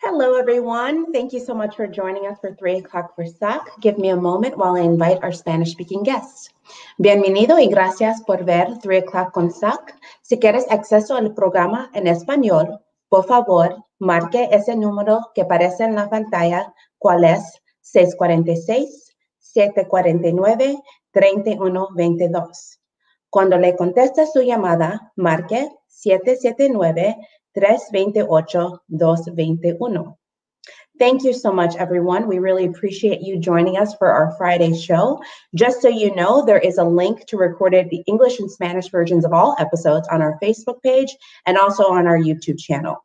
Hello, everyone. Thank you so much for joining us for 3 o'clock for SAC. Give me a moment while I invite our Spanish-speaking guests. Bienvenido y gracias por ver 3 o'clock con SAC. Si quieres acceso al programa en español, por favor, marque ese número que aparece en la pantalla, cuál es 646-749-3122. Cuando le conteste su llamada, marque 779-328-221. Thank you so much, everyone. We really appreciate you joining us for our Friday show. Just so you know, there is a link to recorded the English and Spanish versions of all episodes on our Facebook page and also on our YouTube channel.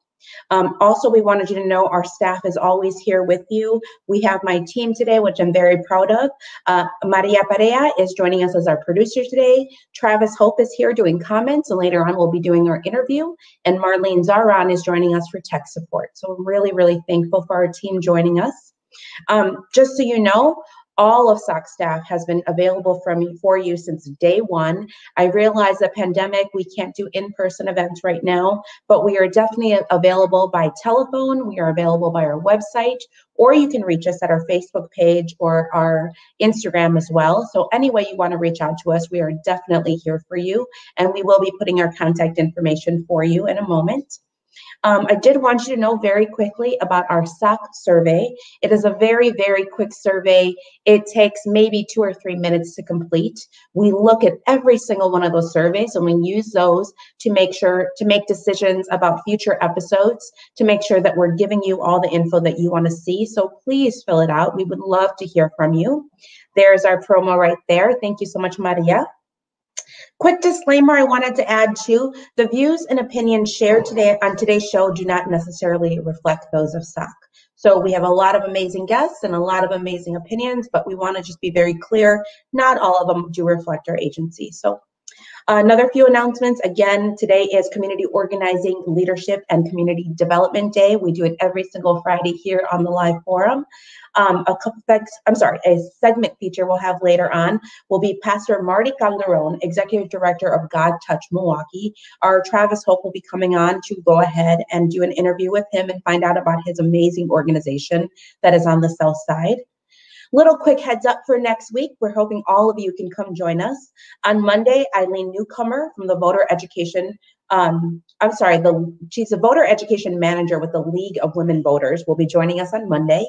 Also, we wanted you to know our staff is always here with you. We have my team today, which I'm very proud of. Maria Perea is joining us as our producer today. Travis Hope is here doing comments, and later on we'll be doing our interview. And Marlene Zaran is joining us for tech support. So I'm really, really thankful for our team joining us. Just so you know, all of SOC staff has been available for you since day one. I realize the pandemic, we can't do in-person events right now, but we are definitely available by telephone. We are available by our website, or you can reach us at our Facebook page or our Instagram as well. So any way you want to reach out to us, we are definitely here for you. And we will be putting our contact information for you in a moment. I did want you to know very quickly about our SOC survey. It is a very, very quick survey. It takes maybe 2 or 3 minutes to complete. We look at every single one of those surveys and we use those to make decisions about future episodes, to make sure that we're giving you all the info that you want to see. So please fill it out. We would love to hear from you. There's our promo right there. Thank you so much, Maria. Quick disclaimer I wanted to add too, the views and opinions shared today on today's show do not necessarily reflect those of SOC. So we have a lot of amazing guests and a lot of amazing opinions, but we want to just be very clear, not all of them do reflect our agency. So another few announcements. Again, today is Community Organizing, Leadership, and Community Development Day. We do it every single Friday here on the live forum. A segment feature we'll have later on will be Pastor Marty Calderon, Executive Director of God Touch Milwaukee. Our Travis Hope will be coming on to go ahead and do an interview with him and find out about his amazing organization that is on the South Side. Little quick heads up for next week. We're hoping all of you can come join us. On Monday, Eileen Newcomer from the Voter Education, she's a Voter Education Manager with the League of Women Voters, will be joining us on Monday.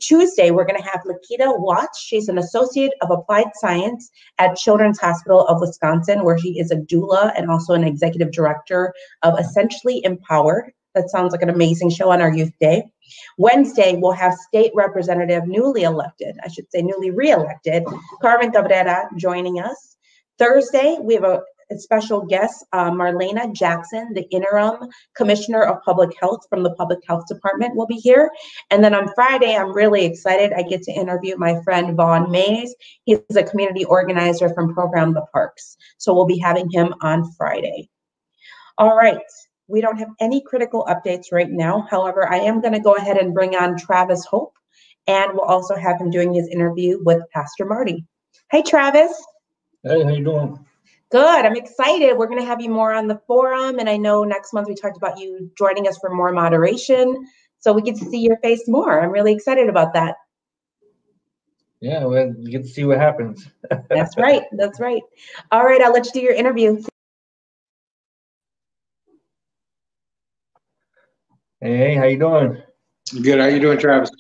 Tuesday, we're going to have Lakita Watts. She's an Associate of Applied Science at Children's Hospital of Wisconsin, where she is a doula and also an Executive Director of Essentially Empowered. That sounds like an amazing show on our Youth Day. Wednesday, we'll have State Representative newly reelected, Carmen Cabrera, joining us. Thursday, we have a special guest, Marlena Jackson, the Interim Commissioner of Public Health from the Public Health Department, will be here. And then on Friday, I'm really excited. I get to interview my friend Vaughn Mays. He's a community organizer from Program the Parks. So we'll be having him on Friday. All right. We don't have any critical updates right now. However, I am going to go ahead and bring on Travis Hope, and we'll also have him doing his interview with Pastor Marty. Hey, Travis. Hey, how you doing? Good. I'm excited. We're going to have you more on the forum, and I know next month we talked about you joining us for more moderation, so we get to see your face more. I'm really excited about that. Yeah, well, we get to see what happens. That's right. That's right. All right, I'll let you do your interview. Hey, how you doing? Good. How you doing, Travis?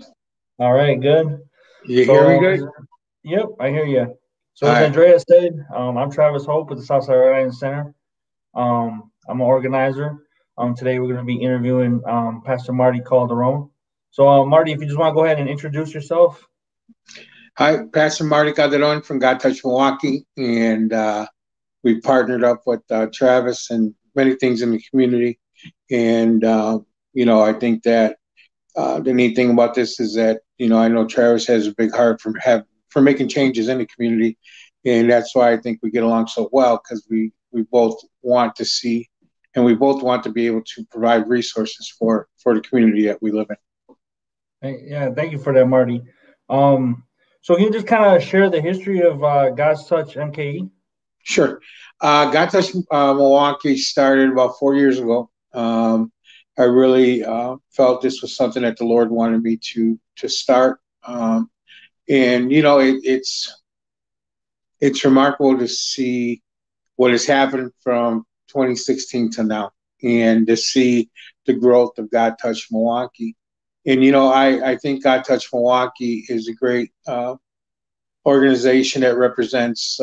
All right, good. You hear me good? Yep, I hear you. So as Andrea said, I'm Travis Hope with the Southside Rhode Island Center. I'm an organizer. Today we're going to be interviewing Pastor Marty Calderon. So Marty, if you just want to go ahead and introduce yourself. Hi, Pastor Marty Calderon from God Touch Milwaukee, and we partnered up with Travis and many things in the community. And I think that the neat thing about this is that, I know Travis has a big heart for making changes in the community. And that's why I think we get along so well, because we both want to see and we both want to be able to provide resources for the community that we live in. Yeah, thank you for that, Marty. So can you just kind of share the history of God's Touch MKE? Sure. God Touch Milwaukee started about 4 years ago. I really felt this was something that the Lord wanted me to start. And you know, it's remarkable to see what has happened from 2016 to now, and to see the growth of God Touch Milwaukee. And you know, I think God Touch Milwaukee is a great organization that represents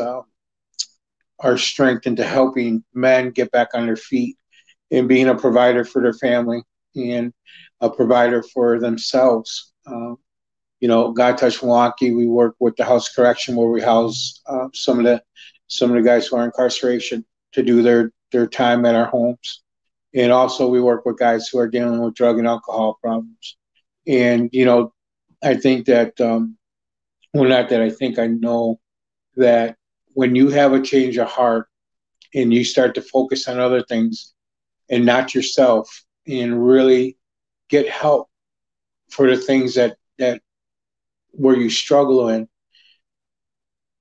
our strength into helping men get back on their feet and being a provider for their family and a provider for themselves. You know, God Touch Milwaukee, we work with the House Correction, where we house some of the guys who are in incarceration to do their time at our homes. And also we work with guys who are dealing with drug and alcohol problems. And, you know, I think that, well, not that I think, I know that when you have a change of heart and you start to focus on other things and not yourself, and really get help for the things that where you struggle in,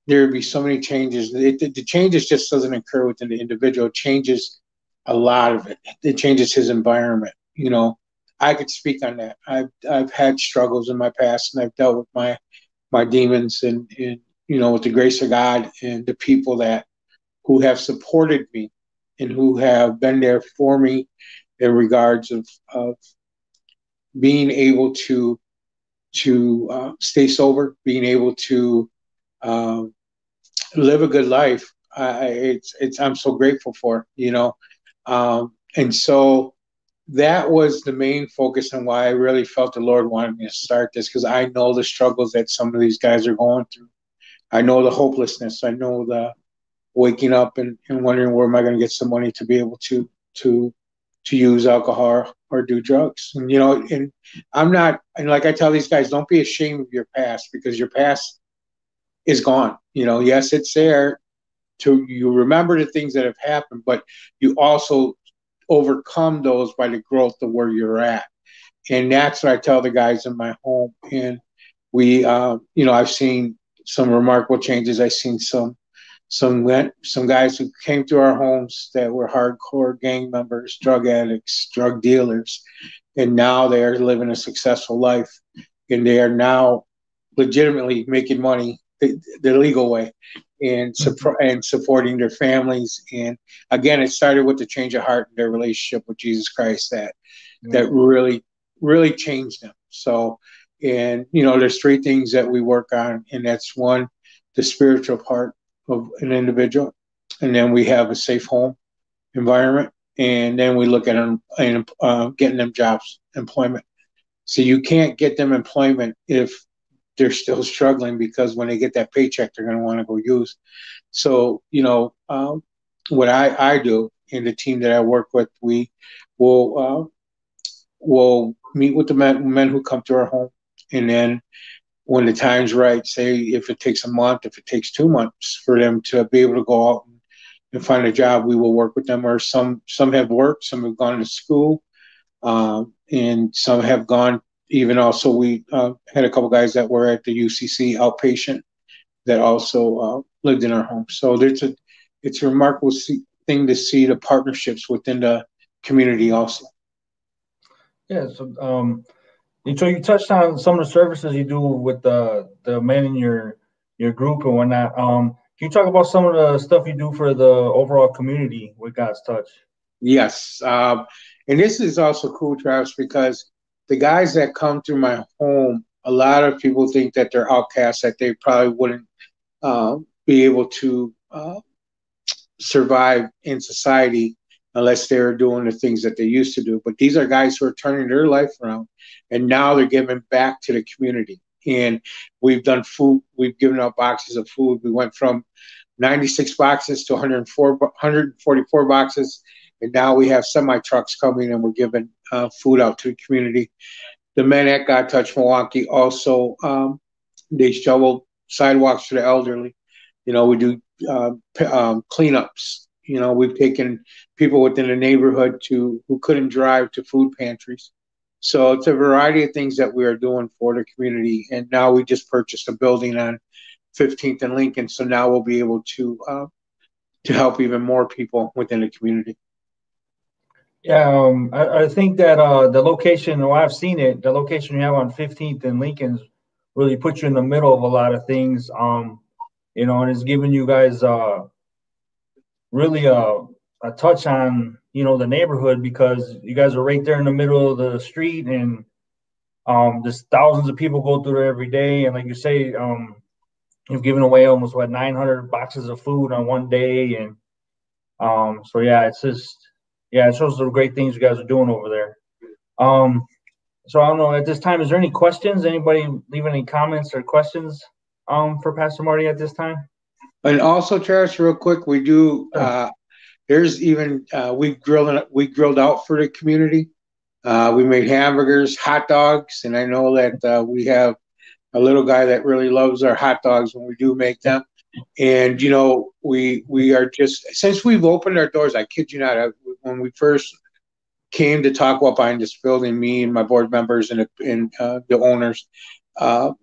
there would be so many changes. The changes just doesn't occur within the individual. It changes a lot of it. It changes his environment. You know, I could speak on that. I've had struggles in my past, and I've dealt with my demons, and you know, with the grace of God and the people who have supported me and who have been there for me in regards of being able to stay sober, being able to live a good life. I'm so grateful for, you know. And so that was the main focus, and why I really felt the Lord wanted me to start this, because I know the struggles that some of these guys are going through. I know the hopelessness. I know the waking up and wondering, where am I going to get some money to be able to use alcohol or do drugs. And, you know, and I'm not, and like I tell these guys, don't be ashamed of your past, because your past is gone. You know, yes, it's there you remember the things that have happened, but you also overcome those by the growth of where you're at. And that's what I tell the guys in my home. And we, you know, I've seen some remarkable changes. I've seen some guys who came through our homes that were hardcore gang members, drug addicts, drug dealers, and now they are living a successful life, and they are now legitimately making money the legal way, and supporting their families. And again, it started with the change of heart and their relationship with Jesus Christ that really changed them. So, and you know, there's three things that we work on, and that's one, the spiritual part of an individual, and then we have a safe home environment, and then we look at them and getting them jobs, employment. So you can't get them employment if they're still struggling, because when they get that paycheck, they're going to want to go use. So, you know, what I do in the team that I work with, we will meet with the men who come to our home, and then when the time's right, say if it takes a month, if it takes 2 months for them to be able to go out and find a job, we will work with them. Or some have worked, some have gone to school, and some have gone. Even also, we had a couple guys that were at the UCC outpatient that also lived in our home. So it's a remarkable thing to see the partnerships within the community also. Yeah. So you touched on some of the services you do with the men in your group and whatnot. Can you talk about some of the stuff you do for the overall community with God's Touch? Yes. And this is also cool, Travis, because the guys that come through my home, a lot of people think that they're outcasts, that they probably wouldn't be able to survive in society unless they're doing the things that they used to do. But these are guys who are turning their life around, and now they're giving back to the community. And we've done food. We've given out boxes of food. We went from 96 boxes to 144 boxes. And now we have semi-trucks coming, and we're giving food out to the community. The men at God Touch Milwaukee also, they shovel sidewalks for the elderly. You know, we do cleanups. You know, we've taken people within the neighborhood who couldn't drive to food pantries. So it's a variety of things that we are doing for the community. And now we just purchased a building on 15th and Lincoln. So now we'll be able to help even more people within the community. Yeah, I think that the location, well, I've seen it, the location you have on 15th and Lincoln's really puts you in the middle of a lot of things. You know, and it's giving you guys really a touch on, you know, the neighborhood, because you guys are right there in the middle of the street, and there's thousands of people go through there every day. And like you say, you've given away almost 900 boxes of food on one day. And so yeah, it's just, yeah, it shows the great things you guys are doing over there. So I don't know, at this time, is there any questions? Anybody leave any comments or questions for Pastor Marty at this time? And also, Travis, real quick, we do. There's even we grilled out for the community. We made hamburgers, hot dogs, and I know that we have a little guy that really loves our hot dogs when we do make them. And you know, we are just, since we've opened our doors, I kid you not, when we first came to talk about buying this building, me and my board members and the owners,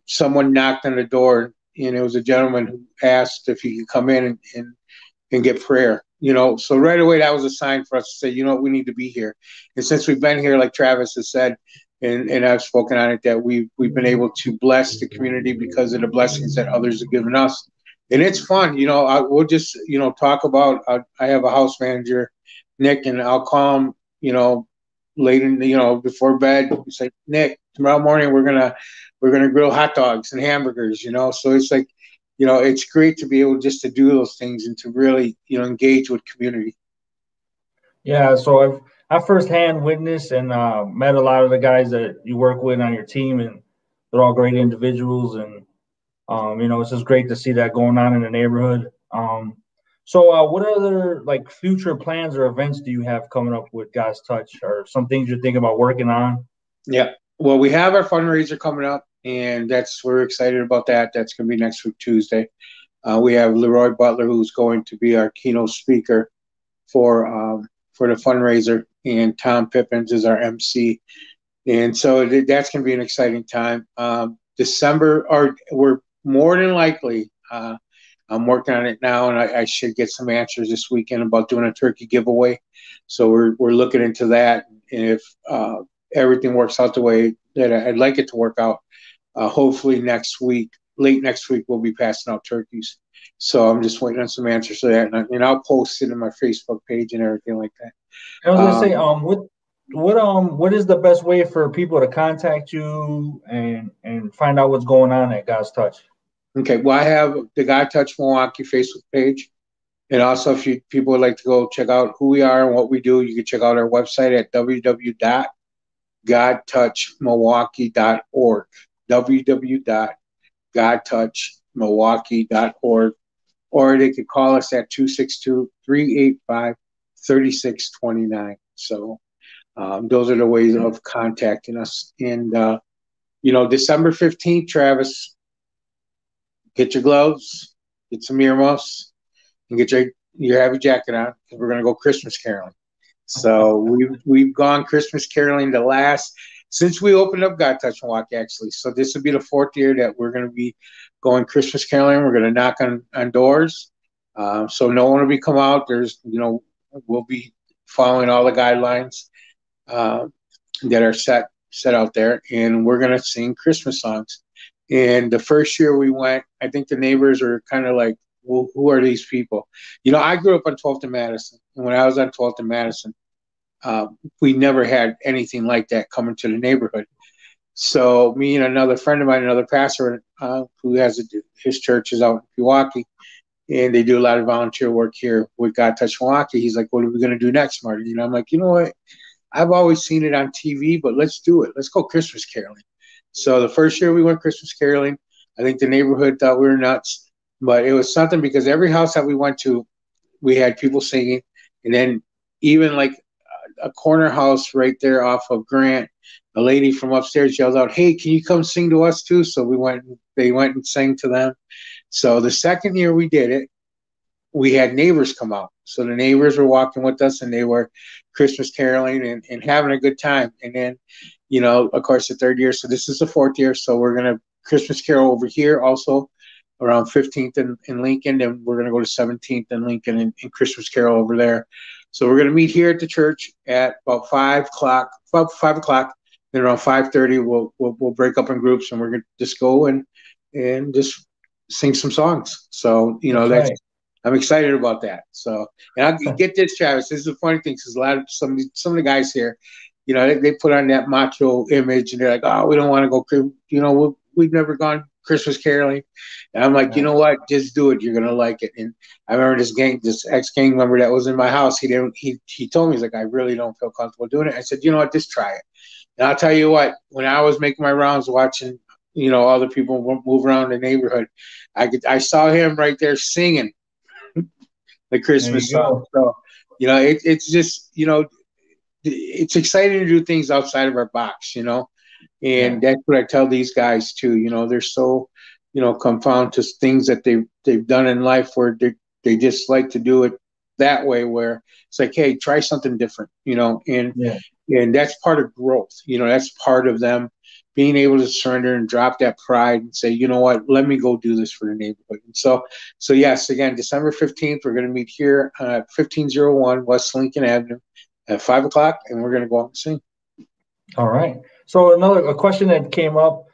someone knocked on the door, and it was a gentleman who asked if he could come in and get prayer. You know, so right away that was a sign for us to say, you know what, we need to be here. And since we've been here, like Travis has said, and I've spoken on it, that we've been able to bless the community because of the blessings that others have given us. And it's fun, you know. We'll just, you know, talk about. I have a house manager, Nick, and I'll call him, you know, late in, you know, before bed. Say, Nick, tomorrow morning we're gonna grill hot dogs and hamburgers, you know. So it's like, you know, it's great to be able just to do those things and to really, you know, engage with community. Yeah, so I've firsthand witnessed and met a lot of the guys that you work with on your team, and they're all great individuals. And you know, it's just great to see that going on in the neighborhood. So what other like future plans or events do you have coming up with God's Touch, or some things you're thinking about working on? Yeah, well, we have our fundraiser coming up, and we're excited about that. That's going to be next week, Tuesday. We have Leroy Butler, who's going to be our keynote speaker for the fundraiser, and Tom Pippins is our MC. And so that's going to be an exciting time. December, or we're more than likely, I'm working on it now, and I should get some answers this weekend about doing a turkey giveaway. So we're looking into that. And if everything works out the way that I'd like it to work out, hopefully next week, late next week, we'll be passing out turkeys. So I'm just waiting on some answers to that, and I'll post it in my Facebook page and everything like that. I was gonna say, what is the best way for people to contact you and find out what's going on at God's Touch? Okay, well, I have the God Touch Milwaukee Facebook page, and also if people would like to go check out who we are and what we do, you can check out our website at www.godtouchmilwaukee.org. www.godtouchmilwaukee.org, or they could call us at 262-385-3629. So those are the ways of contacting us. And, you know, December 15th, Travis, get your gloves, get some earmuffs, and get your heavy jacket on, because we're going to go Christmas caroling. So we've gone Christmas caroling since we opened up God Touch Milwaukee, actually. So this will be the 4th year that we're going to be going Christmas caroling. We're going to knock on doors. So no one will be come out. There's, you know, we'll be following all the guidelines that are set out there, and we're going to sing Christmas songs. And the first year we went, I think the neighbors were kind of like, well, who are these people? You know, I grew up on 12th and Madison, and when I was on 12th and Madison, we never had anything like that coming to the neighborhood. So me and another friend of mine, another pastor who has his church is out in Milwaukee, and they do a lot of volunteer work here with God Touch Milwaukee. He's like, what are we going to do next, Marty? And I'm like, you know what? I've always seen it on TV, but let's do it. Let's go Christmas caroling. So the first year we went Christmas caroling, I think the neighborhood thought we were nuts, but it was something because every house that we went to, we had people singing. And then even like a corner house right there off of Grant, a lady from upstairs yelled out, hey, can you come sing to us too? So they went and sang to them. So the second year we did it, we had neighbors come out. So the neighbors were walking with us, and they were Christmas caroling and having a good time. And then, you know, of course, the third year. So this is the 4th year. So we're going to Christmas carol over here also around 15th in Lincoln. And we're going to go to 17th in Lincoln and Christmas carol over there. So we're going to meet here at the church at about 5 o'clock. About 5 o'clock. Then around 5:30, we'll break up in groups, and we're going to just go and just sing some songs. So that's right. I'm excited about that. So, and I'll get this, Travis. This is a funny thing because some of the guys here, they put on that macho image, and they're like, oh, we don't want to go. We've never gone Christmas caroling. And I'm like, you know what? Just do it. You're gonna like it. And I remember this ex-gang member that was in my house. He told me, he's like, I really don't feel comfortable doing it. I said, you know what? Just try it. And I'll tell you what. When I was making my rounds, watching, all the people move around the neighborhood, I saw him right there singing the Christmas song. So, it's just, it's exciting to do things outside of our box, and that's what I tell these guys too. They're so, confounded to things that they've done in life where they just like to do it that way, where it's like, hey, try something different, and that's part of growth. That's part of them being able to surrender and drop that pride and say, you know what, let me go do this for the neighborhood. And so yes, again, December 15th, we're going to meet here at 1501 West Lincoln Avenue at 5 o'clock, and we're going to go out and sing. All right. So a question that came up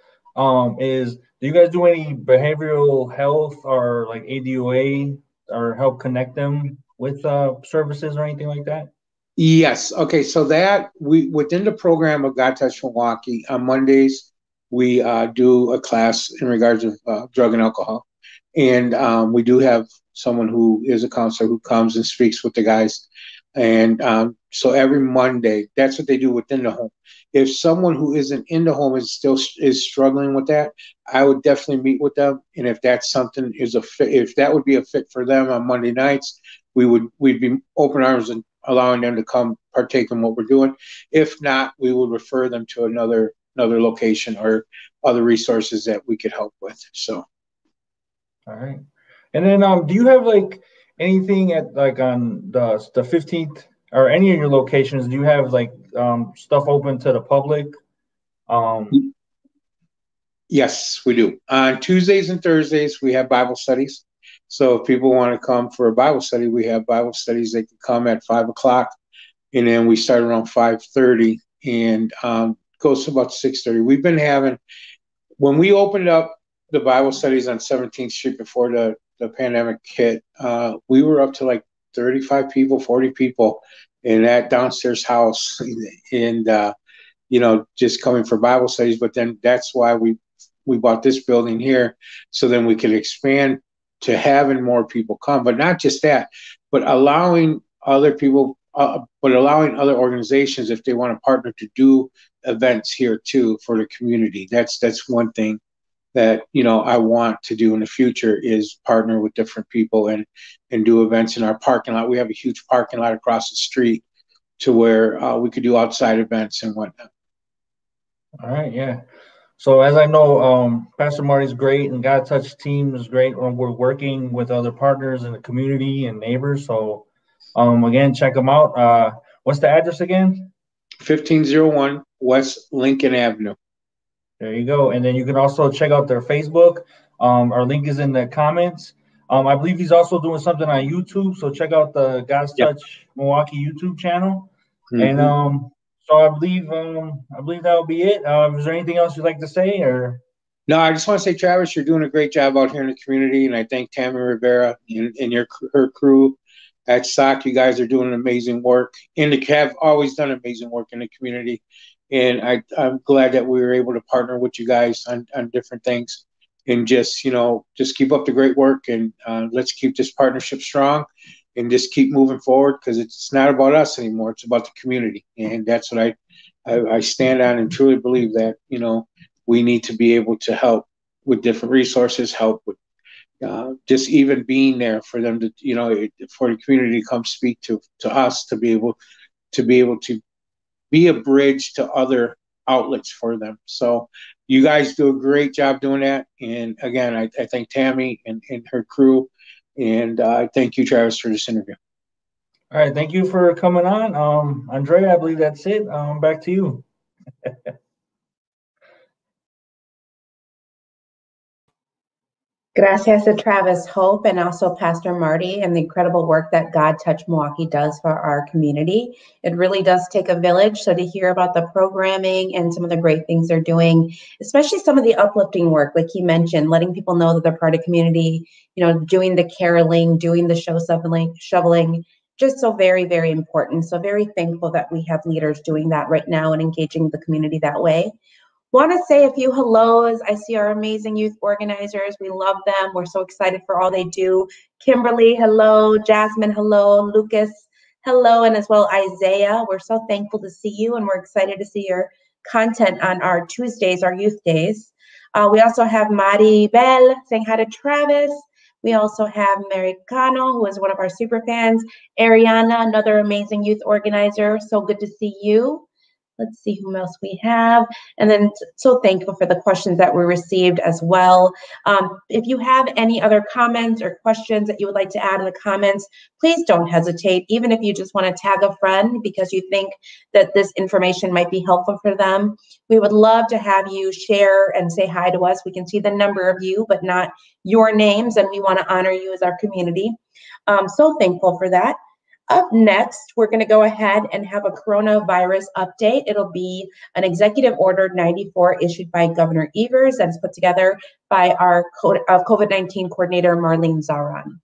is, do you guys do any behavioral health or like ADOA or help connect them with services or anything like that? Yes. Okay. So that within the program of God Touch Milwaukee, on Mondays, we do a class in regards of drug and alcohol. And we do have someone who is a counselor who comes and speaks with the guys. And so every Monday, that's what they do within the home. If someone who isn't in the home is struggling with that, I would definitely meet with them. And if that's something if that would be a fit for them on Monday nights, we'd be open arms and allowing them to come partake in what we're doing. If not, we would refer them to another location or other resources that we could help with. So. All right. And then do you have like anything at like on the 15th or any of your locations? Do you have like stuff open to the public? Yes, we do. On Tuesdays and Thursdays, we have Bible studies. So if people want to come for a Bible study, we have Bible studies. They can come at 5 o'clock, and then we start around 5:30 and goes to about 6:30. We've been having, when we opened up the Bible studies on 17th Street before the pandemic hit, we were up to like 35 people, 40 people in that downstairs house, and just coming for Bible studies. But then that's why we bought this building here, so then we could expand to having more people come. But not just that, but allowing other people, allowing other organizations, if they want to partner, to do events here too for the community. That's one thing that I want to do in the future, is partner with different people and do events in our parking lot. We have a huge parking lot across the street to where we could do outside events and whatnot. All right, yeah. So as I know, Pastor Marty's great, and God Touch team is great. We're working with other partners in the community and neighbors. So again, check them out. What's the address again? 1501 West Lincoln Avenue. There you go. And then you can also check out their Facebook. Our link is in the comments. I believe he's also doing something on YouTube. So check out the God's Touch Milwaukee YouTube channel. Mm-hmm. And so I believe that'll be it. Is there anything else you'd like to say, or? No, I just want to say, Travis, you're doing a great job out here in the community, and I thank Tammy Rivera and her crew at SOC. You guys are doing amazing work, and have always done amazing work in the community. And I'm glad that we were able to partner with you guys on different things, and just keep up the great work, and let's keep this partnership strong. And just keep moving forward, because it's not about us anymore. It's about the community. And that's what I stand on, and truly believe that, we need to be able to help with different resources, help with just even being there for them to, for the community to come speak to us, to be able to be a bridge to other outlets for them. So you guys do a great job doing that. And again, I thank Tammy and her crew. And thank you, Travis, for this interview. All right. Thank you for coming on. Andrea, I believe that's it. Back to you. Gracias to Travis Hope and also Pastor Marty and the incredible work that God Touch Milwaukee does for our community. It really does take a village. So to hear about the programming and some of the great things they're doing, especially some of the uplifting work, like he mentioned, letting people know that they're part of community, doing the caroling, doing the shoveling, just so very, very important. So very thankful that we have leaders doing that right now and engaging the community that way. Want to say a few hellos. I see our amazing youth organizers. We love them. We're so excited for all they do. Kimberly, hello. Jasmine, hello. Lucas, hello. And as well, Isaiah. We're so thankful to see you, and we're excited to see your content on our Tuesdays, our youth days. We also have Marty Bell saying hi to Travis. We also have Americano, who is one of our super fans. Ariana, another amazing youth organizer. So good to see you. Let's see who else we have. And then so thankful for the questions that we received as well. If you have any other comments or questions that you would like to add in the comments, please don't hesitate, even if you just want to tag a friend because you think that this information might be helpful for them. We would love to have you share and say hi to us. We can see the number of you, but not your names, and we want to honor you as our community. So thankful for that. Up next, we're going to go ahead and have a coronavirus update. It'll be an Executive Order 94 issued by Governor Evers that's put together by our COVID-19 coordinator, Marlene Zaran.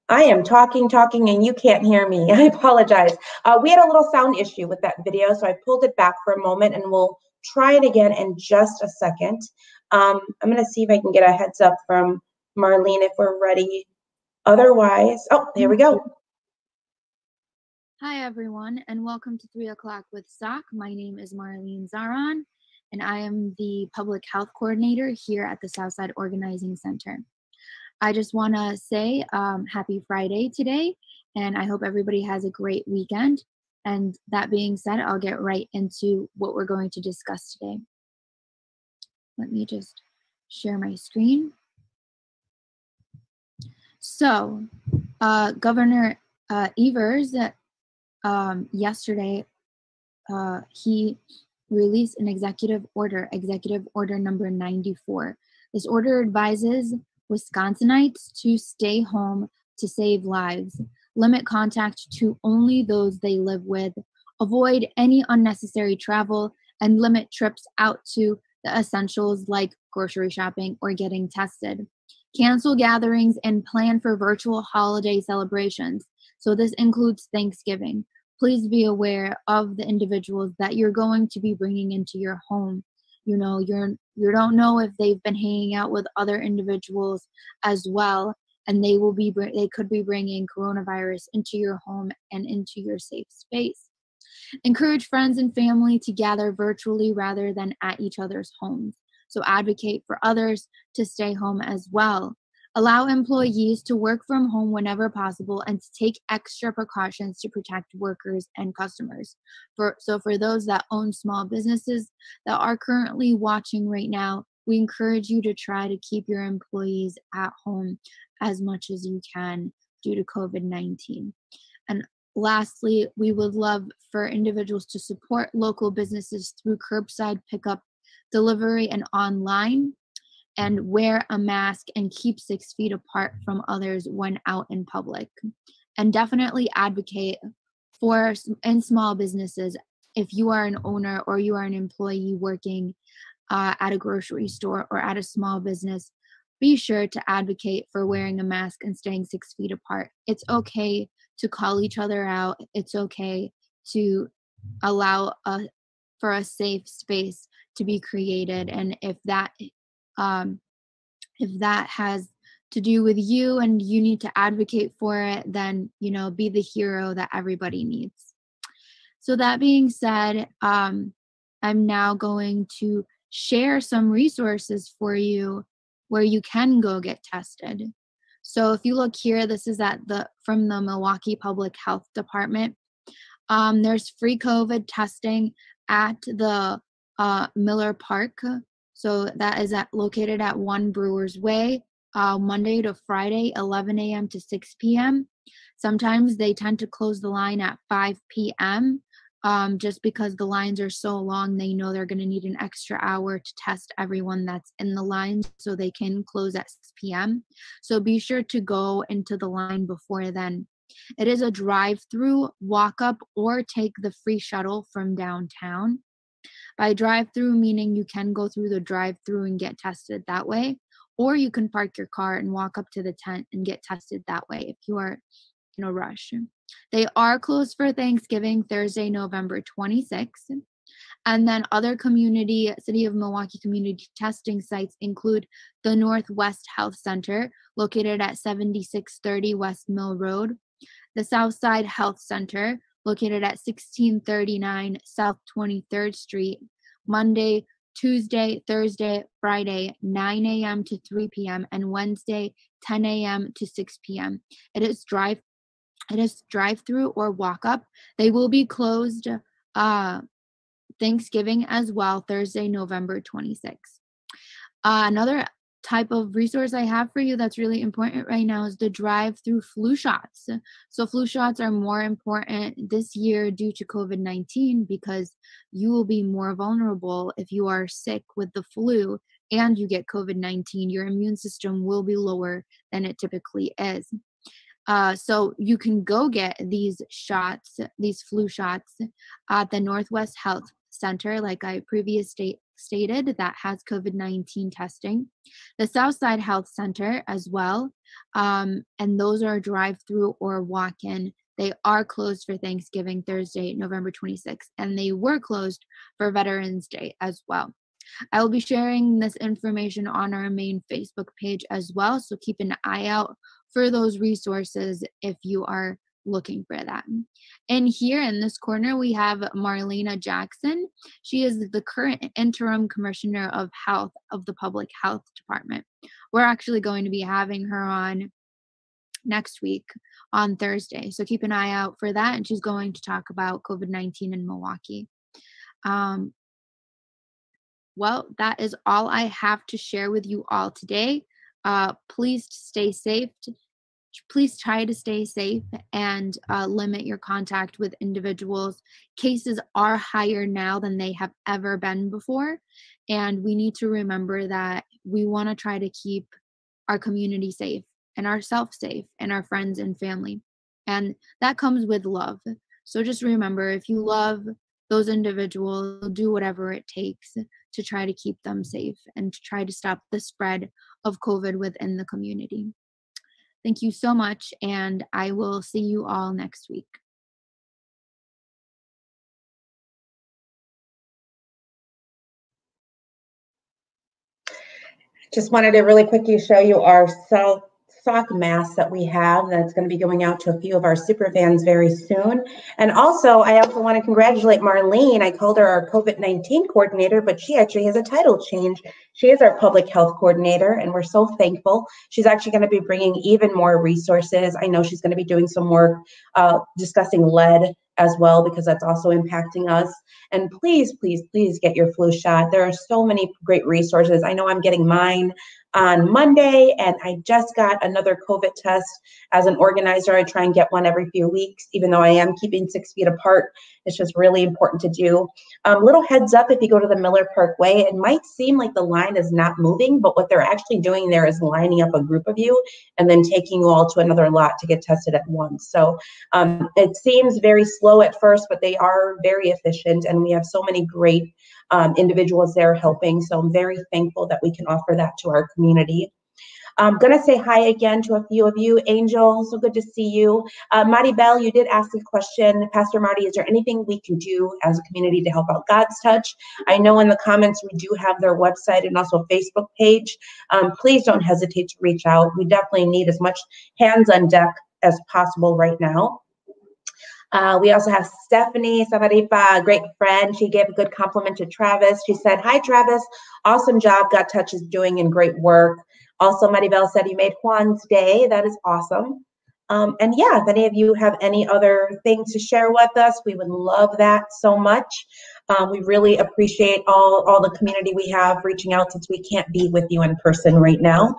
I am talking, and you can't hear me. I apologize. We had a little sound issue with that video, so I pulled it back for a moment, and we'll try it again in just a second. I'm going to see if I can get a heads up from Marlene if we're ready. Otherwise, oh, there we go. Hi, everyone, and welcome to 3 O'Clock with SOC. My name is Marlene Zaran, and I am the Public Health Coordinator here at the Southside Organizing Center. I just want to say happy Friday today, and I hope everybody has a great weekend. And that being said, I'll get right into what we're going to discuss today. Let me just share my screen. So, Governor Evers, yesterday, he released an executive order number 94. This order advises Wisconsinites to stay home to save lives, limit contact to only those they live with, avoid any unnecessary travel, and limit trips out to the essentials like grocery shopping or getting tested. Cancel gatherings and plan for virtual holiday celebrations. So this includes Thanksgiving. Please be aware of the individuals that you're going to be bringing into your home. You know, you don't know if they've been hanging out with other individuals as well, and they could be bringing coronavirus into your home and into your safe space. Encourage friends and family to gather virtually rather than at each other's homes. So advocate for others to stay home as well. Allow employees to work from home whenever possible and to take extra precautions to protect workers and customers. So for those that own small businesses that are currently watching right now, we encourage you to try to keep your employees at home as much as you can due to COVID-19. And lastly, we would love for individuals to support local businesses through curbside pickup, delivery, and online, and wear a mask and keep 6 feet apart from others when out in public. And definitely advocate for in small businesses. If you are an owner or you are an employee working at a grocery store or at a small business, be sure to advocate for wearing a mask and staying 6 feet apart. It's okay to call each other out. It's okay to allow for a safe space to be created. And if that has to do with you and you need to advocate for it, then, you know, be the hero that everybody needs. So that being said, I'm now going to share some resources for you where you can go get tested. So if you look here, this is from the Milwaukee Public Health Department. There's free COVID testing at the Miller Park. So that is located at 1 Brewers Way, Monday to Friday, 11 a.m. to 6 p.m. Sometimes they tend to close the line at 5 p.m. Just because the lines are so long, they know they're going to need an extra hour to test everyone that's in the line, so they can close at 6 p.m. So be sure to go into the line before then. It is a drive-through, walk-up, or take the free shuttle from downtown. By drive-through, meaning you can go through the drive-through and get tested that way, or you can park your car and walk up to the tent and get tested that way if you are in a rush. They are closed for Thanksgiving, Thursday, November 26th. And then other City of Milwaukee community testing sites include the Northwest Health Center, located at 7630 West Mill Road, the Southside Health Center, located at 1639 South 23rd Street, Monday, Tuesday, Thursday, Friday, 9 a.m. to 3 p.m., and Wednesday, 10 a.m. to 6 p.m. It is drive-through or walk-up. They will be closed Thanksgiving as well, Thursday, November 26th. Another type of resource I have for you that's really important right now is the drive-through flu shots. So flu shots are more important this year due to COVID-19 because you will be more vulnerable if you are sick with the flu and you get COVID-19. Your immune system will be lower than it typically is. So you can go get these flu shots at the Northwest Health Center, like I previously stated, that has COVID-19 testing. The Southside Health Center as well, and those are drive-through or walk-in. They are closed for Thanksgiving, Thursday, November 26th, and they were closed for Veterans Day as well. I will be sharing this information on our main Facebook page as well, so keep an eye out for those resources if you are looking for that. And here in this corner, we have Marlena Jackson. She is the current interim commissioner of health of the Public Health Department. We're actually going to be having her on next week on Thursday, so keep an eye out for that. And she's going to talk about COVID-19 in Milwaukee. Well, that is all I have to share with you all today. Please stay safe. Please try to stay safe and limit your contact with individuals. Cases are higher now than they have ever been before. And we need to remember that we want to try to keep our community safe and ourselves safe and our friends and family. And that comes with love. So just remember, if you love those individuals, do whatever it takes to try to keep them safe and to try to stop the spread of COVID within the community. Thank you so much, and I will see you all next week. Just wanted to really quickly show you our sock mask that we have that's going to be going out to a few of our super fans very soon. And also, I also want to congratulate Marlene. I called her our COVID-19 coordinator, but she actually has a title change. She is our public health coordinator, and we're so thankful. She's actually going to be bringing even more resources. I know she's going to be doing some work discussing lead as well, because that's also impacting us. And please, please, please get your flu shot. There are so many great resources. I know I'm getting mine on Monday, and I just got another COVID test. As an organizer, I try and get one every few weeks, even though I am keeping 6 feet apart. It's just really important to do. Little heads up, if you go to the Miller Park Way, it might seem like the line is not moving, but what they're actually doing there is lining up a group of you and then taking you all to another lot to get tested at once. So it seems very slow at first, but they are very efficient, and we have so many great individuals there helping. So I'm very thankful that we can offer that to our community. I'm going to say hi again to a few of you. Angel, so good to see you. Marty Bell, you did ask a question. Pastor Marty, is there anything we can do as a community to help out God's Touch? I know in the comments we do have their website and also Facebook page. Please don't hesitate to reach out. We definitely need as much hands on deck as possible right now. We also have Stephanie Savaripa, a great friend. She gave a good compliment to Travis. She said, hi, Travis. Awesome job. God Touch is doing and great work. Also, Maribel said you made Juan's day. That is awesome. And yeah, if any of you have any other things to share with us, we would love that so much. We really appreciate all the community we have reaching out since we can't be with you in person right now.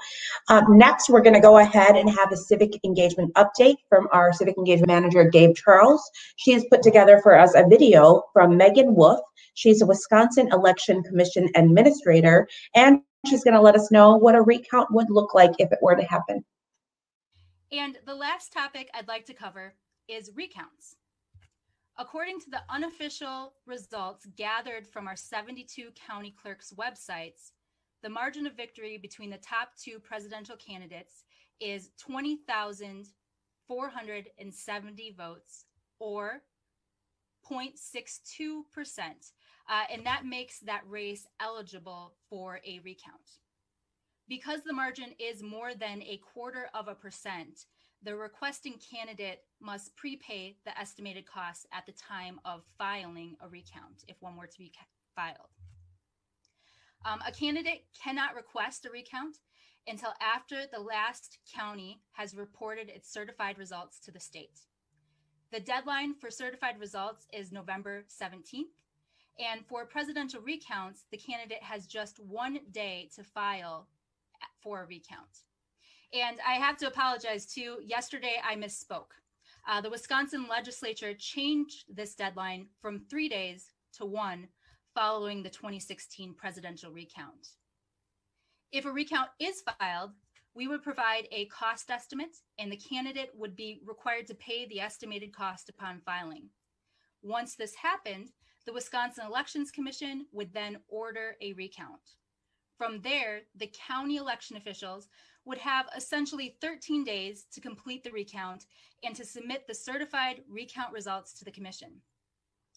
Next, we're going to go ahead and have a civic engagement update from our civic engagement manager, Gabe Charles. She has put together for us a video from Megan Wolf. She's a Wisconsin Election Commission administrator, and she's going to let us know what a recount would look like if it were to happen. And the last topic I'd like to cover is recounts. According to the unofficial results gathered from our 72 county clerks' websites, the margin of victory between the top two presidential candidates is 20,470 votes, or 0.62%, and that makes that race eligible for a recount. Because the margin is more than 0.25%, the requesting candidate must prepay the estimated costs at the time of filing a recount, if one were to be filed. A candidate cannot request a recount until after the last county has reported its certified results to the state. The deadline for certified results is November 17th, and for presidential recounts, the candidate has just 1 day to file for a recount. And I have to apologize too. Yesterday, I misspoke. The Wisconsin legislature changed this deadline from 3 days to 1 following the 2016 presidential recount. If a recount is filed, we would provide a cost estimate, and the candidate would be required to pay the estimated cost upon filing. Once this happened, the Wisconsin Elections Commission would then order a recount. From there, the county election officials would have essentially 13 days to complete the recount and to submit the certified recount results to the commission.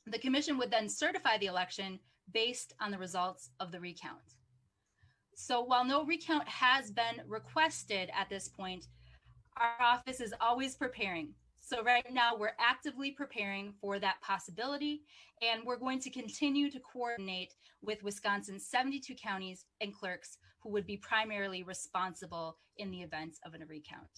The commission would then certify the election based on the results of the recount. So while no recount has been requested at this point, our office is always preparing. So right now we're actively preparing for that possibility, and we're going to continue to coordinate with Wisconsin's 72 counties and clerks who would be primarily responsible in the event of a recount.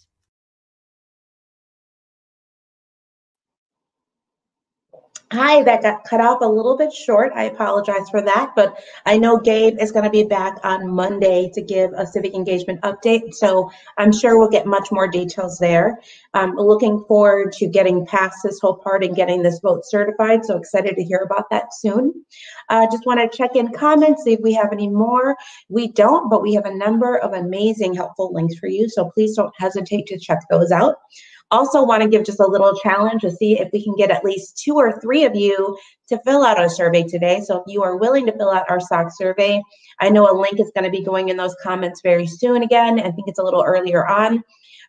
Hi, that got cut off a little bit short. I apologize for that, but I know Gabe is going to be back on Monday to give a civic engagement update, so I'm sure we'll get much more details there. I'm looking forward to getting past this whole part and getting this vote certified, so excited to hear about that soon. Just want to check in comments, see if we have any more. We don't, but we have a number of amazing helpful links for you, so please don't hesitate to check those out. Also want to give just a little challenge to see if we can get at least 2 or 3 of you to fill out our survey today. So if you are willing to fill out our SOC survey, I know a link is going to be going in those comments very soon again. I think it's a little earlier on.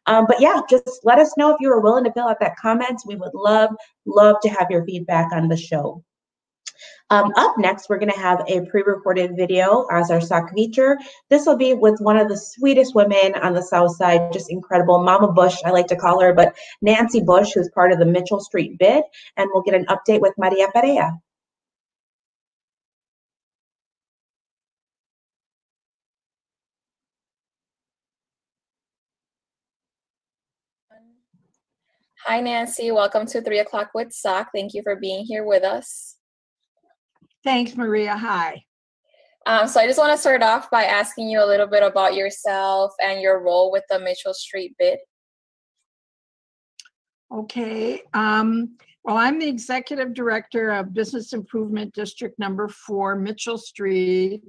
But yeah, just let us know if you are willing to fill out that comments. We would love to have your feedback on the show. Up next, we're going to have a pre-recorded video as our SOC feature. This will be with one of the sweetest women on the South Side, just incredible, Mama Bush, I like to call her, but Nancy Bush, who's part of the Mitchell Street bid, and we'll get an update with Maria Perea. Hi, Nancy. Welcome to 3 O'Clock with SOC. Thank you for being here with us. Thanks, Maria. Hi. So I just want to start off by asking you a little bit about yourself and your role with the Mitchell Street bid. Okay. Well, I'm the Executive Director of Business Improvement District Number 4, Mitchell Street,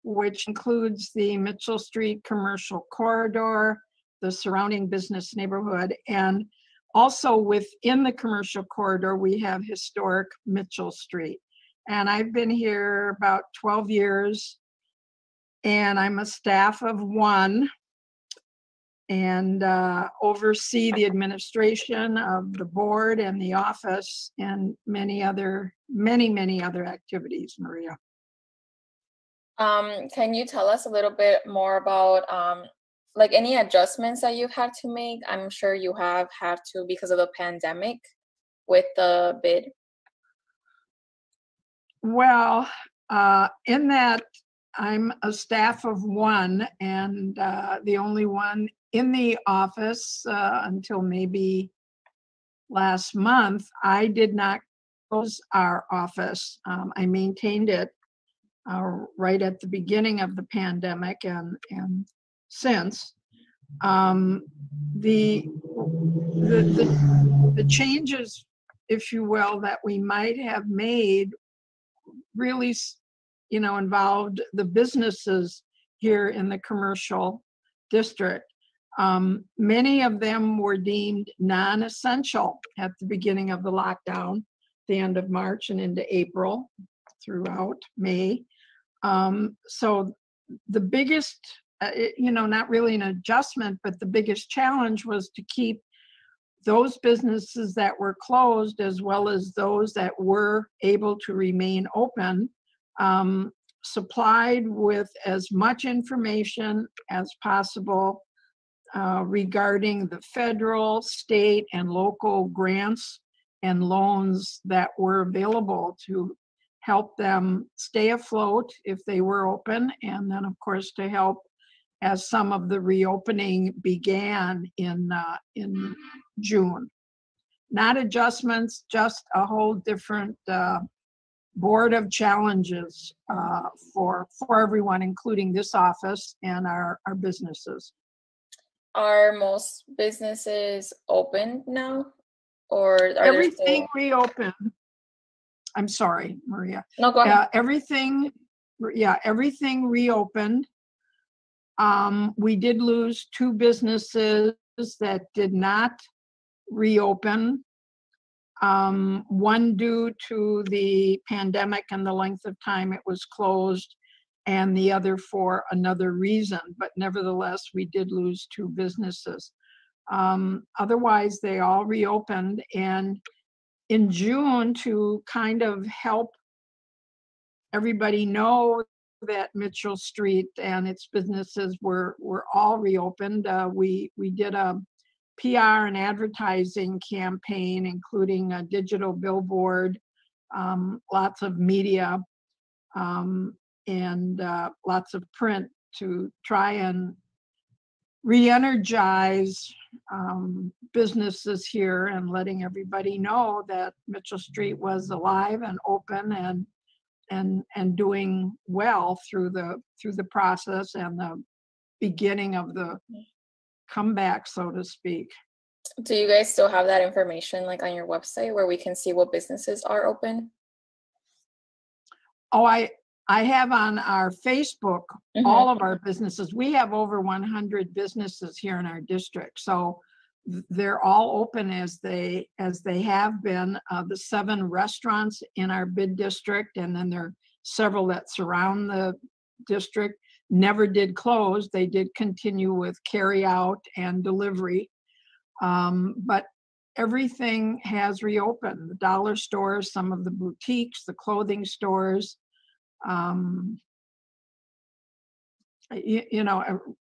which includes the Mitchell Street Commercial Corridor, the surrounding business neighborhood, and also within the commercial corridor, we have historic Mitchell Street. And I've been here about 12 years, and I'm a staff of 1. and oversee the administration of the board and the office and many other activities, Maria. Can you tell us a little bit more about like any adjustments that you've had to make? I'm sure you have had to because of the pandemic with the bid. Well, in that I'm a staff of one and the only one in the office until maybe last month. I did not close our office. I maintained it right at the beginning of the pandemic and since. The changes, if you will, that we might have made really, involved the businesses here in the commercial district. Many of them were deemed non-essential at the beginning of the lockdown, the end of March and into April, throughout May. So the biggest, not really an adjustment, but the biggest challenge was to keep those businesses that were closed as well as those that were able to remain open, supplied with as much information as possible regarding the federal, state, and local grants and loans that were available to help them stay afloat if they were open, and then of course to help as some of the reopening began in June. Not adjustments, just a whole different board of challenges for everyone, including this office and our businesses. Are most businesses open now, or are everything reopened? I'm sorry, Maria. No, go ahead. Everything reopened. We did lose 2 businesses that did not reopen. One due to the pandemic and the length of time it was closed, and the other for another reason. But nevertheless, we did lose 2 businesses. Otherwise, they all reopened. And in June, to kind of help everybody know that Mitchell Street and its businesses were all reopened, we did a PR and advertising campaign, including a digital billboard, lots of media, and lots of print to try and re-energize businesses here and letting everybody know that Mitchell Street was alive and open and doing well through the process and the beginning of the comeback, so to speak. Do you guys still have that information like on your website where we can see what businesses are open? Oh, I have on our Facebook, all of our businesses. We have over 100 businesses here in our district. So they're all open as they have been. The 7 restaurants in our bid district, and then there are several that surround the district, never did close. They did continue with carry out and delivery. But everything has reopened. The dollar stores, some of the boutiques, the clothing stores,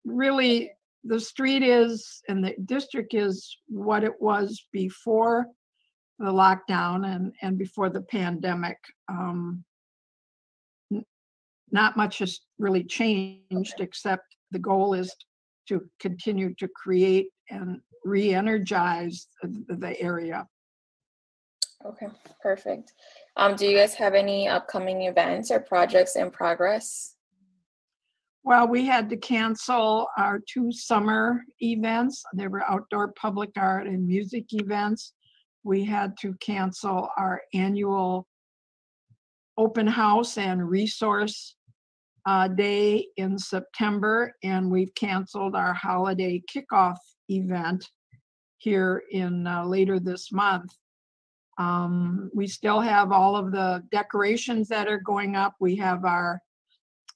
really the street is, and the district is what it was before the lockdown and before the pandemic. Not much has really changed, except the goal is to continue to create and re-energize the area. Okay, perfect. Do you guys have any upcoming events or projects in progress? Well, we had to cancel our 2 summer events. They were outdoor public art and music events. We had to cancel our annual open house and resource day in September, and we've canceled our holiday kickoff event here in later this month. We still have all of the decorations that are going up. We have our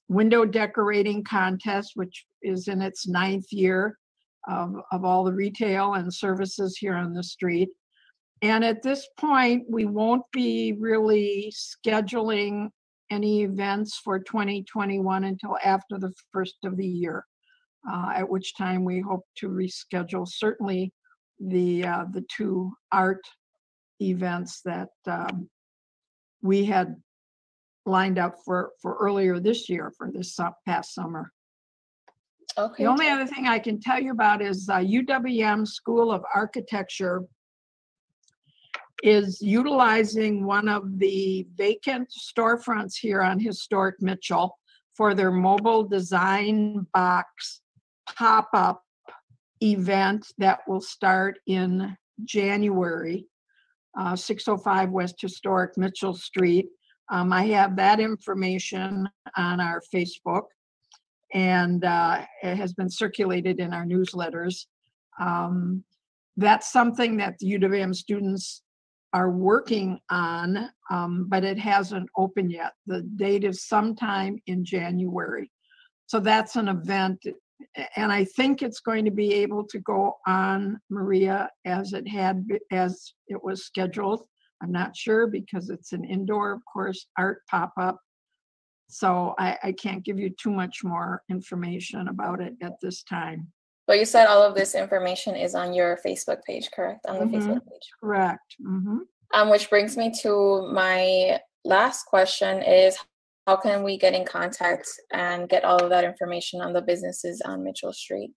window decorating contest, which is in its 9th year. of all the retail and services here on the street. And at this point, we won't be really scheduling any events for 2021 until after the first of the year, at which time we hope to reschedule certainly the 2 art events that we had lined up for earlier this year, for this past summer. Okay. The only other thing I can tell you about is UWM School of Architecture is utilizing one of the vacant storefronts here on historic Mitchell for their mobile design box pop-up event that will start in January, 605 West Historic Mitchell Street. I have that information on our Facebook, and it has been circulated in our newsletters. That's something that the UWM students are working on, but it hasn't opened yet. The date is sometime in January. So that's an event, and I think it's going to be able to go on, Maria, as it was scheduled. I'm not sure because it's an indoor, of course, art pop-up. So I can't give you too much more information about it at this time. But you said all of this information is on your Facebook page, correct? On the Facebook page. Correct. Which brings me to my last question is, how can we get in contact and get all of that information on the businesses on Mitchell Street?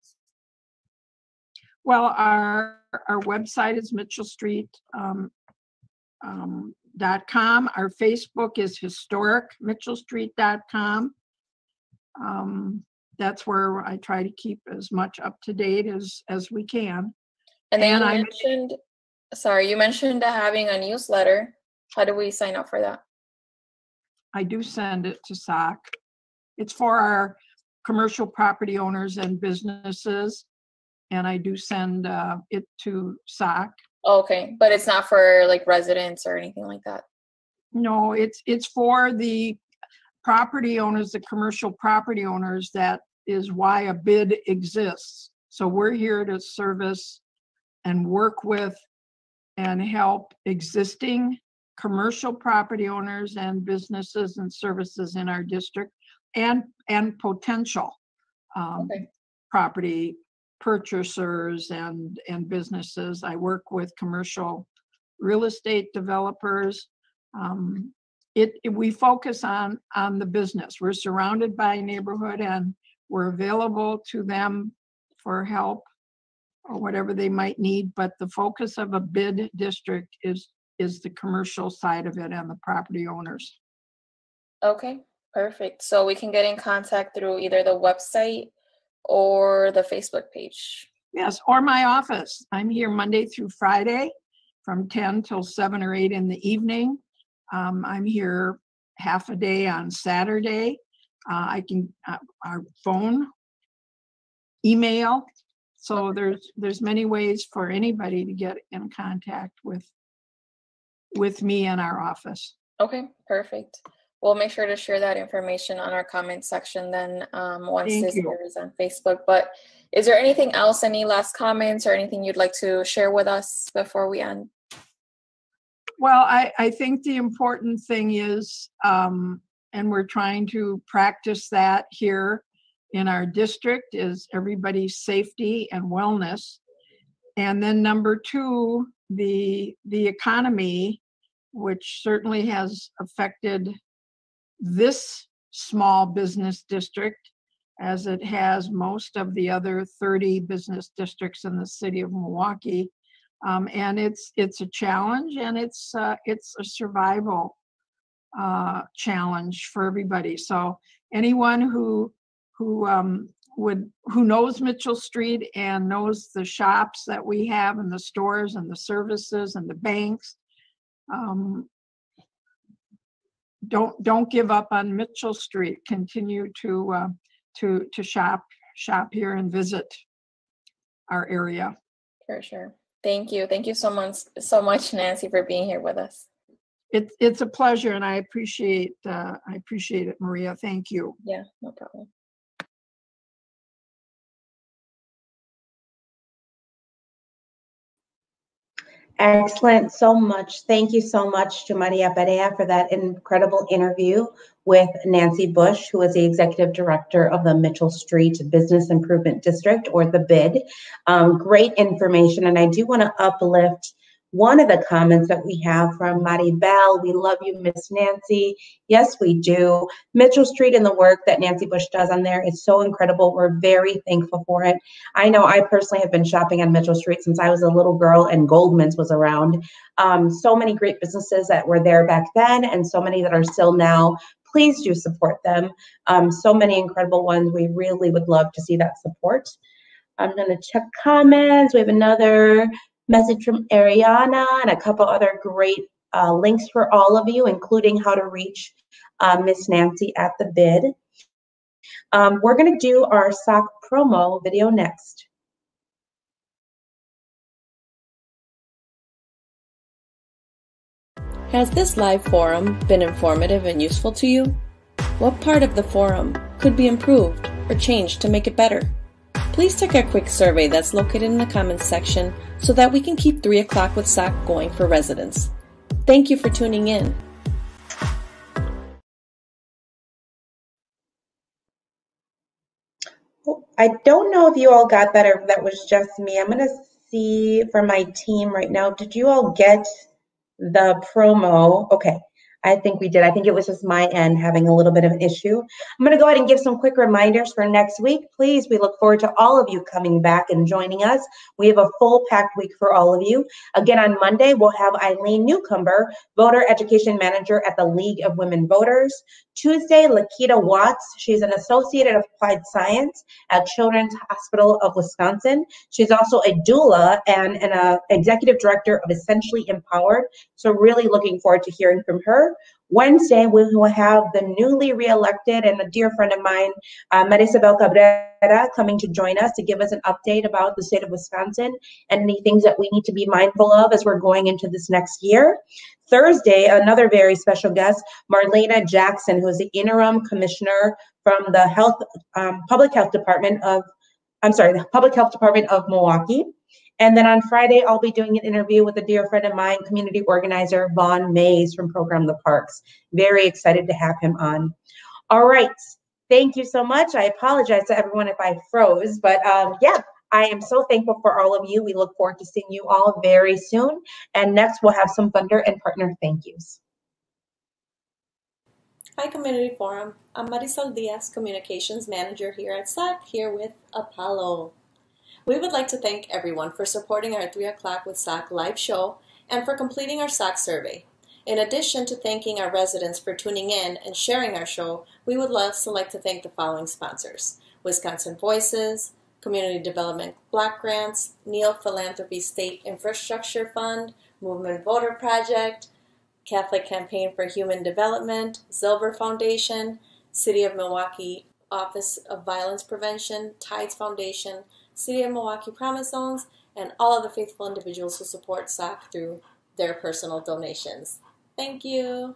Well, our website is mitchellstreet.com. Our Facebook is historicmitchellstreet.com. That's where I try to keep as much up to date as we can. And then you mentioned having a newsletter. How do we sign up for that? I do send it to SOC. It's for our commercial property owners and businesses, and I do send it to SOC. Okay, but it's not for like residents or anything like that? No, it's for the property owners, the commercial property owners. That is why a bid exists. So we're here to service and work with and help existing commercial property owners and businesses and services in our district, and potential property purchasers and businesses. I work with commercial real estate developers. We focus on the business. We're surrounded by a neighborhood, and we're available to them for help or whatever they might need. But the focus of a bid district is the commercial side of it and the property owners. Okay, perfect. So we can get in contact through either the website or the Facebook page. Yes, or my office. I'm here Monday through Friday from 10 till 7 or 8 in the evening. I'm here half a day on Saturday. I can our phone, email. So there's many ways for anybody to get in contact with me and our office. Okay, perfect. We'll make sure to share that information on our comment section then once this airs on Facebook. But is there anything else, any last comments or anything you'd like to share with us before we end? Well, I think the important thing is, and we're trying to practice that here in our district, is everybody's safety and wellness. And then number 2, the economy, which certainly has affected this small business district, as it has most of the other 30 business districts in the city of Milwaukee. And it's a challenge, and it's a survival challenge for everybody. So anyone who knows Mitchell Street and knows the shops that we have and the stores and the services and the banks, don't give up on Mitchell Street. Continue to shop here and visit our area. For sure. Thank you so much, Nancy, for being here with us. It's a pleasure, and I appreciate it, Maria. Thank you. Yeah, no problem. Excellent. So much. Thank you so much to Maria Perea for that incredible interview with Nancy Bush, who is the Executive Director of the Mitchell Street Business Improvement District, or the BID. Great information. And I do want to uplift one of the comments that we have from Maribel. We love you, Miss Nancy. Yes, we do. Mitchell Street and the work that Nancy Bush does on there is so incredible. We're very thankful for it. I know I personally have been shopping on Mitchell Street since I was a little girl and Goldman's was around. So many great businesses that were there back then and so many that are still now. Please do support them. So many incredible ones. We really would love to see that support. I'm going to check comments. We have another message from Ariana and a couple other great links for all of you, including how to reach Miss Nancy at the BID. We're going to do our SOC promo video next. Has this live forum been informative and useful to you? What part of the forum could be improved or changed to make it better? Please take a quick survey that's located in the comments section so that we can keep 3 o'clock with SOC going for residents. Thank you for tuning in. I don't know if you all got that or if that was just me. I'm going to see from my team right now. Did you all get the promo? Okay. I think we did. I think it was just my end having a little bit of an issue. I'm going to go ahead and give some quick reminders for next week. Please, we look forward to all of you coming back and joining us. We have a full packed week for all of you. Again, on Monday, we'll have Eileen Newcomber, Voter Education Manager at the League of Women Voters. Tuesday, Lakita Watts. She's an Associate of Applied Science at Children's Hospital of Wisconsin. She's also a doula and an Executive Director of Essentially Empowered. So really looking forward to hearing from her. Wednesday, we will have the newly reelected and a dear friend of mine, Marisabel Cabrera, coming to join us to give us an update about the state of Wisconsin and any things that we need to be mindful of as we're going into this next year. Thursday, another very special guest, Marlena Jackson, who is the interim commissioner from the Public Health Department of Milwaukee. And then on Friday, I'll be doing an interview with a dear friend of mine, community organizer Vaughn Mays from Program the Parks. Very excited to have him on. All right. Thank you so much. I apologize to everyone if I froze, but yeah, I am so thankful for all of you. We look forward to seeing you all very soon. And next, we'll have some vendor and partner thank yous. Hi, Community Forum. I'm Marisol Diaz, Communications Manager here at SOC, here with Apollo. We would like to thank everyone for supporting our 3 o'clock with SOC live show and for completing our SOC survey. In addition to thanking our residents for tuning in and sharing our show, we would also like to thank the following sponsors: Wisconsin Voices, Community Development Block Grants, Neal Philanthropy State Infrastructure Fund, Movement Voter Project, Catholic Campaign for Human Development, Zilver Foundation, City of Milwaukee Office of Violence Prevention, Tides Foundation, City of Milwaukee Promise Zones, and all of the faithful individuals who support SOC through their personal donations. Thank you.